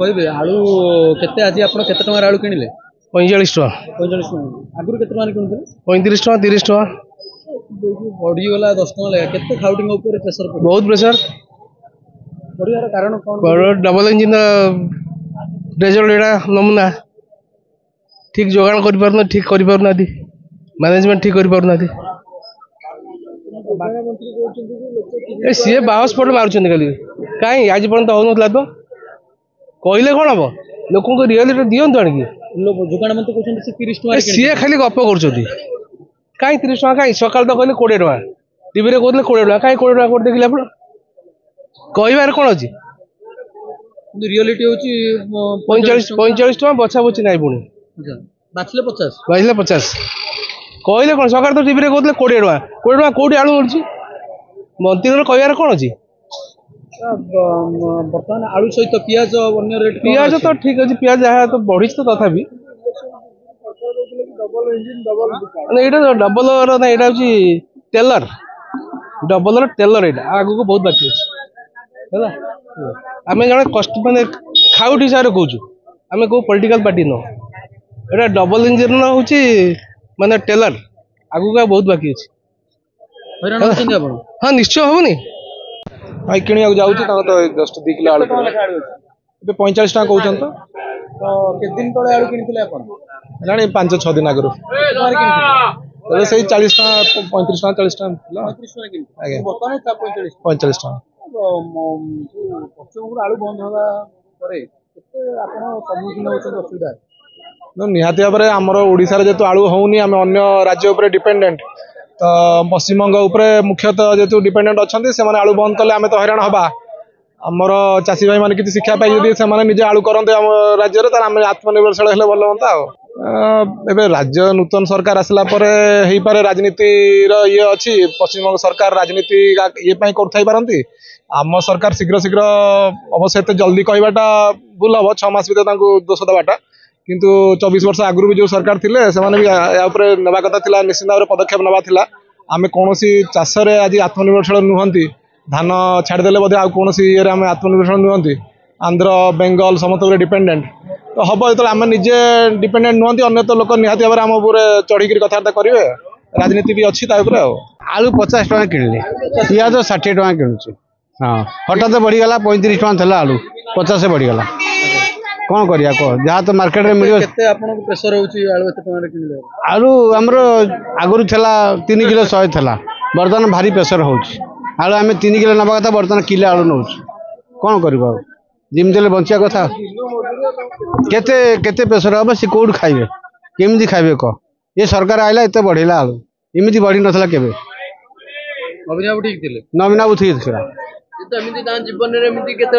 କହିବେ ଆଳୁ କେତେ ଆଜି ଆପଣ କେତେ ଟଙ୍କାର ଆଳୁ କିଣିଲେ? 45 ଟଙ୍କା। 45 ଟଙ୍କା। ଆଗରୁ କେତେ ଟଙ୍କାରେ କିଣୁଥିଲେ? 35 ଟଙ୍କା 30 ଟଙ୍କା। ବଢିଗଲା 10 ଟଙ୍କା ଲେଖା। କେତେ ଖାଉଟିଙ୍କ ଉପରେ ପ୍ରେସର ପଡୁଛି? बहुत प्रेशर। ବଢିବାର କାରଣ କଣ? डबल इंजिन रेजल्ट एटा नमूना ठीक जोगाण कर ठीक कर मैनेजमेंट ठीक कर सी बाउस पट मार्च खाली कहीं आज पर्यटन हो ना तो कहले कौन हम लोक रियलिटी दिंतु आणिकी ଯୋଗାଣ ମନ୍ତ୍ରୀ କହୁଛନ୍ତି ସେ 30 ଟଙ୍କା सी खाली गप कर कहीं 30 टका कहीं सकाल तो कहले 20 टका टीवी कहते 20 टका कहीं 20 टका कोट देखिले आप कहबार कौन अच्छी रियलिटी होची 45 टका बछा बची नहीं पुणी बाछले 50 बाजले 50 कहले कौन सकाल तो टीवी कहते 20 टका कौटी आलू मिलूँ मंत्री कहबार कौन अच्छी बर्तमान आलू सहित पियाज अन्य रेट पियाज तो ठीक अच्छे पियाज जहाँ तो बढ़ी तो तथापि डबल यहाँ टेलर डबल टेलर यहाँ आगू को बहुत बाकी अच्छे आम जन कस्ट मैंने खाउट हिसाब से कौच आम कौ पॉलिटिकल पार्टी नुह यहाँ डबल इंजिन हूँ माने टेलर आगू का बहुत बाकी अच्छे हाँ निश्चय हेनी भाई किणी जाऊँ तो जस्ट 2 किलो आलू 45 टका कहते तो केते दिन तले आलू किनिथिले आपण? 5-6 दिन आगु से 40 टका 35 टका 40 टका 35 टका किनि बर्तमान 45 टका पश्चिम आलू बंद होगा परे केते आपण सम्मुखीन होछन असुविधा निहाती भाव में आमर ओडिशा रे जेतु आलू होउनी आम अन्य राज्य उपर डिपेंडेंट तो पश्चिमबंग उपरे मुख्यतः जेतु डिपेंडेंट अच्छे से आलू बंद कले आम तो हैरान हवा आमर चाषी भाई मैंने किसी शिक्षा पाई से निजे आलू करते आम राज्य आम आत्मनिर्भरशील हेले भल हाँ एवं राज्य नूतन सरकार आसला हो पारे राजनीति ये अच्छी पश्चिमबंग सरकार राजनीति ये कर आम सरकार शीघ्र शीघ्र अवश्य एत जल्दी कहवाटा भूल हम 6 मास भर दोष देवाटा किंतु 24 वर्ष आगु भी जो सरकार थे से ना कथा निश्चित भाव में पदक्षेप ना आम कौन चाष आज आत्मनिर्भरशील नुहति धान छाड़देले कौन ये आत्मनिर्भरशील नुहति आंध्र बेंगल समस्त डिपेंडेंट तो हम जो आम निजे डिपेंडेंट नुहति अन्य तो लोक निहाती भाव में आम चढ़ी कथबार्ता करेंगे राजनीति भी अच्छी आलू 50 टका किणले पियाज 60 टका किणुचे हाँ हठात बढ़ीगला 35 टका था आलू 50 बढ़ीगला कौन करिया कह जहाँ तो मार्केट में मिले प्रेसर होची आलू एते टका किनले आलू हमरो आगुरी थला 3 किलो 100 थला बर्तमान भारी प्रेसर होची आलू आम 3 किलो नवा कथा बर्तमान किलो आलू नौ कौन करबा जिमती बंचिया कथा केते केते प्रेसर हम सी कौट खाइबे केमिति खाइबे कह ये सरकार आइला एते बढ़िला आलू इमिति बढ़ी नथला केबे नवीन बाबू ठीक थिले नवीन बाबू ठीक थिला तो एमिति दान जीवन रे एमिति केते